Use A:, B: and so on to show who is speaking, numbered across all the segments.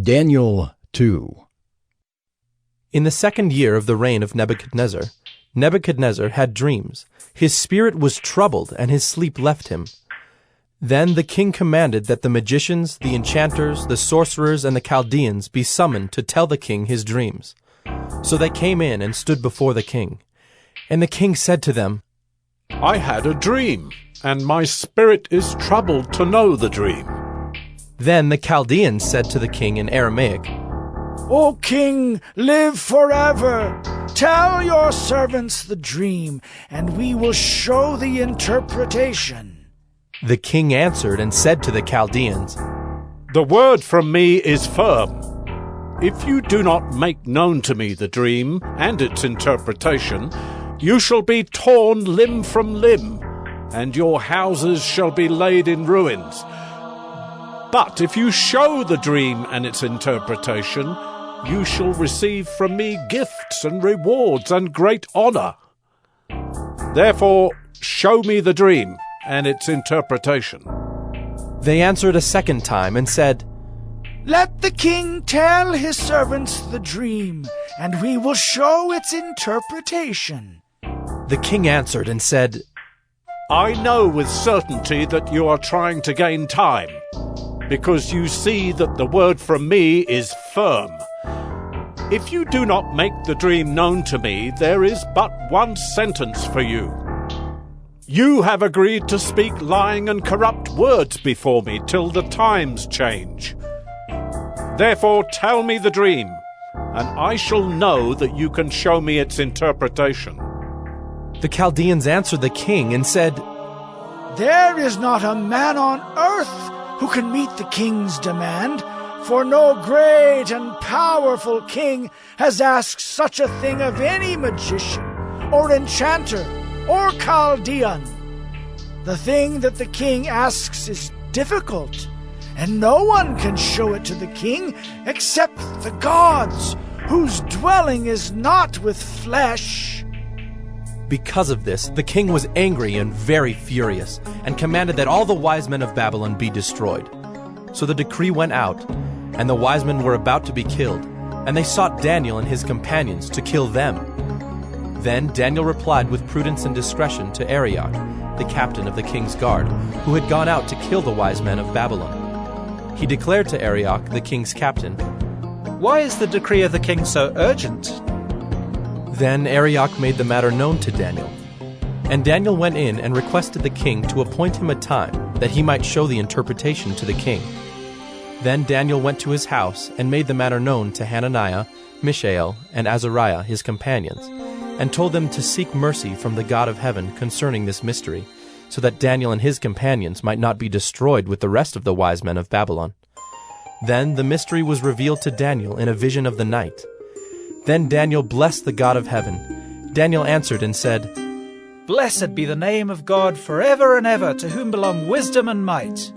A: Daniel 2.
B: In the 2nd year of the reign of Nebuchadnezzar, Nebuchadnezzar had dreams. His spirit was troubled, and his sleep left him. Then the king commanded that the magicians, the enchanters, the sorcerers, and the Chaldeans be summoned to tell the king his dreams. So they came in and stood before the king. And the king said to them,
C: I had a dream, and my spirit is troubled to know the dream.
B: Then the Chaldeans said to the king in Aramaic,
D: O king, live forever. Tell your servants the dream, and we will show the interpretation.
B: The king answered and said to the Chaldeans,
C: The word from me is firm. If you do not make known to me the dream and its interpretation, you shall be torn limb from limb, and your houses shall be laid in ruins. But if you show the dream and its interpretation, you shall receive from me gifts and rewards and great honor. Therefore, show me the dream and its interpretation.
B: They answered a second time and said,
D: Let the king tell his servants the dream, and we will show its interpretation.
B: The king answered and said,
C: I know with certainty that you are trying to gain time, because you see that the word from me is firm. If you do not make the dream known to me, there is but one sentence for you. You have agreed to speak lying and corrupt words before me till the times change. Therefore tell me the dream, and I shall know that you can show me its interpretation.
B: The Chaldeans answered the king and said,
D: There is not a man on earth who can meet the king's demand, for no great and powerful king has asked such a thing of any magician, or enchanter, or Chaldean. The thing that the king asks is difficult, and no one can show it to the king except the gods, whose dwelling is not with flesh.
B: Because of this, the king was angry and very furious, and commanded that all the wise men of Babylon be destroyed. So the decree went out, and the wise men were about to be killed, and they sought Daniel and his companions to kill them. Then Daniel replied with prudence and discretion to Arioch, the captain of the king's guard, who had gone out to kill the wise men of Babylon. He declared to Arioch, the king's captain,
E: Why is the decree of the king so urgent?
B: Then Arioch made the matter known to Daniel. And Daniel went in and requested the king to appoint him a time, that he might show the interpretation to the king. Then Daniel went to his house and made the matter known to Hananiah, Mishael, and Azariah, his companions, and told them to seek mercy from the God of heaven concerning this mystery, so that Daniel and his companions might not be destroyed with the rest of the wise men of Babylon. Then the mystery was revealed to Daniel in a vision of the night. Then Daniel blessed the God of heaven. Daniel answered and said,
E: Blessed be the name of God forever and ever, to whom belong wisdom and might.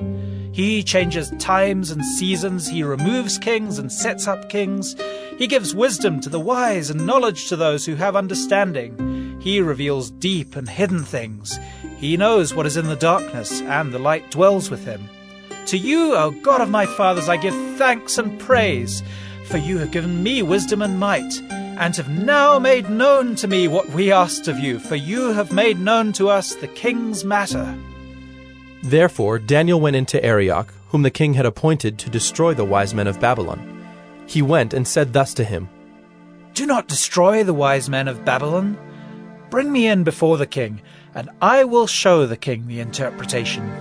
E: He changes times and seasons. He removes kings and sets up kings. He gives wisdom to the wise and knowledge to those who have understanding. He reveals deep and hidden things. He knows what is in the darkness, and the light dwells with him. To you, O God of my fathers, I give thanks and praise, for you have given me wisdom and might, and have now made known to me what we asked of you, for you have made known to us the king's matter.
B: Therefore Daniel went into Arioch, whom the king had appointed to destroy the wise men of Babylon. He went and said thus to him,
E: Do not destroy the wise men of Babylon. Bring me in before the king, and I will show the king the interpretation.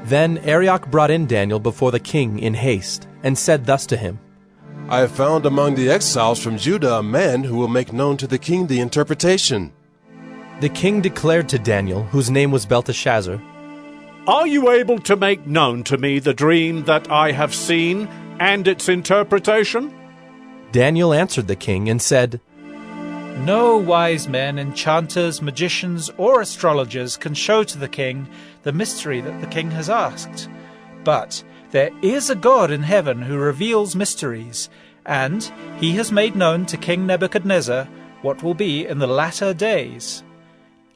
B: Then Arioch brought in Daniel before the king in haste, and said thus to him,
F: I have found among the exiles from Judah a man who will make known to the king the interpretation.
B: The king declared to Daniel, whose name was Belteshazzar,
C: Are you able to make known to me the dream that I have seen and its interpretation?
B: Daniel answered the king and said,
E: No wise men, enchanters, magicians, or astrologers can show to the king the mystery that the king has asked. But there is a God in heaven who reveals mysteries, and he has made known to King Nebuchadnezzar what will be in the latter days.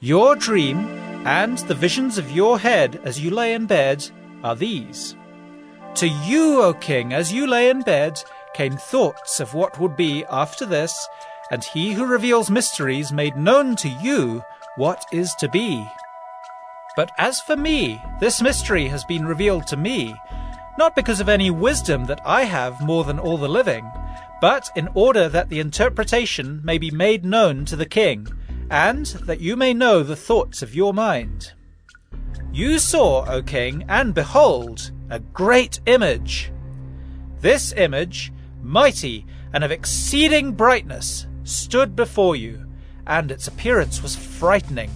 E: Your dream and the visions of your head as you lay in bed are these. To you, O king, as you lay in bed, came thoughts of what would be after this, and he who reveals mysteries made known to you what is to be. But as for me, this mystery has been revealed to me, not because of any wisdom that I have more than all the living, but in order that the interpretation may be made known to the king, and that you may know the thoughts of your mind. You saw, O king, and behold, a great image. This image, mighty and of exceeding brightness, stood before you, and its appearance was frightening.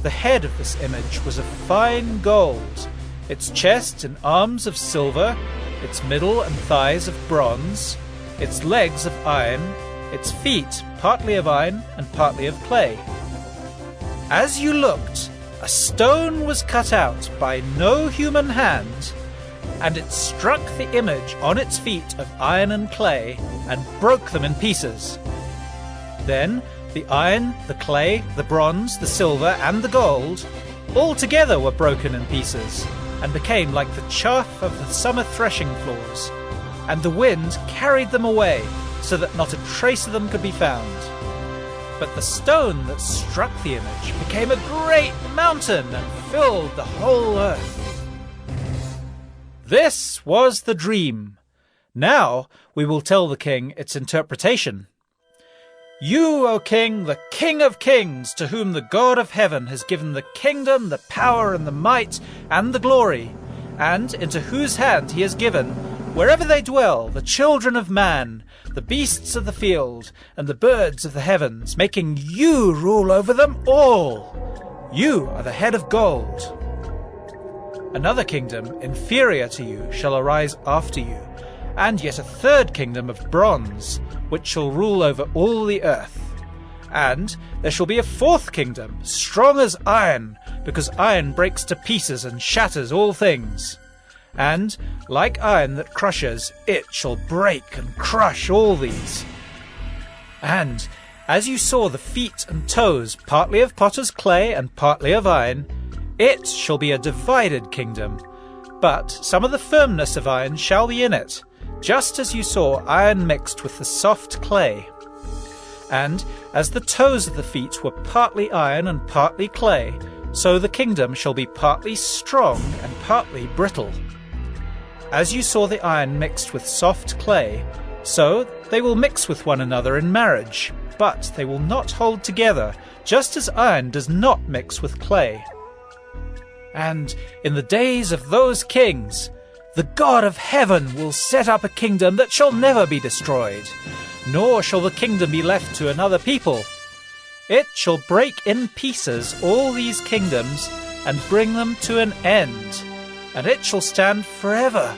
E: The head of this image was of fine gold, its chest and arms of silver, its middle and thighs of bronze, its legs of iron, its feet partly of iron and partly of clay. As you looked, a stone was cut out by no human hand, and it struck the image on its feet of iron and clay, and broke them in pieces. Then the iron, the clay, the bronze, the silver, and the gold all together were broken in pieces, and became like the chaff of the summer threshing floors, and the wind carried them away, so that not a trace of them could be found. But the stone that struck the image became a great mountain and filled the whole earth. This was the dream. Now we will tell the king its interpretation. You, O king, the King of kings, to whom the God of heaven has given the kingdom, the power, and the might, and the glory, and into whose hand he has given, wherever they dwell, the children of man, the beasts of the field, and the birds of the heavens, making you rule over them all. You are the head of gold. Another kingdom, inferior to you, shall arise after you, and yet a third kingdom of bronze, which shall rule over all the earth. And there shall be a fourth kingdom, strong as iron, because iron breaks to pieces and shatters all things. And, like iron that crushes, it shall break and crush all these. And, as you saw the feet and toes, partly of potter's clay and partly of iron, it shall be a divided kingdom, but some of the firmness of iron shall be in it, just as you saw iron mixed with the soft clay. And as the toes of the feet were partly iron and partly clay, so the kingdom shall be partly strong and partly brittle. As you saw the iron mixed with soft clay, so they will mix with one another in marriage, but they will not hold together, just as iron does not mix with clay. And in the days of those kings, the God of heaven will set up a kingdom that shall never be destroyed, nor shall the kingdom be left to another people. It shall break in pieces all these kingdoms and bring them to an end, and it shall stand forever,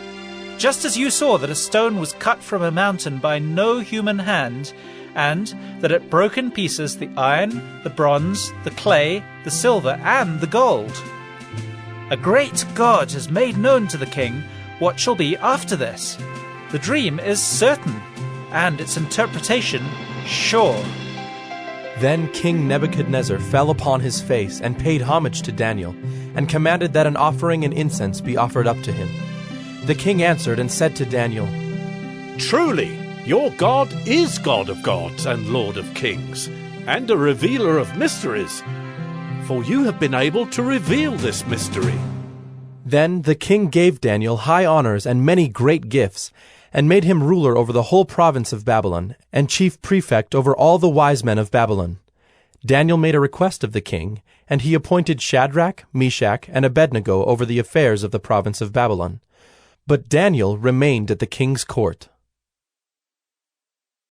E: just as you saw that a stone was cut from a mountain by no human hand, and that it broke in pieces the iron, the bronze, the clay, the silver, and the gold. A great God has made known to the king what shall be after this. The dream is certain, and its interpretation sure.
B: Then King Nebuchadnezzar fell upon his face and paid homage to Daniel, and commanded that an offering and incense be offered up to him. The king answered and said to Daniel,
C: Truly, your God is God of gods and Lord of kings, and a revealer of mysteries, for you have been able to reveal this mystery.
B: Then the king gave Daniel high honors and many great gifts, and made him ruler over the whole province of Babylon, and chief prefect over all the wise men of Babylon. Daniel made a request of the king, and he appointed Shadrach, Meshach, and Abednego over the affairs of the province of Babylon. But Daniel remained at the king's court.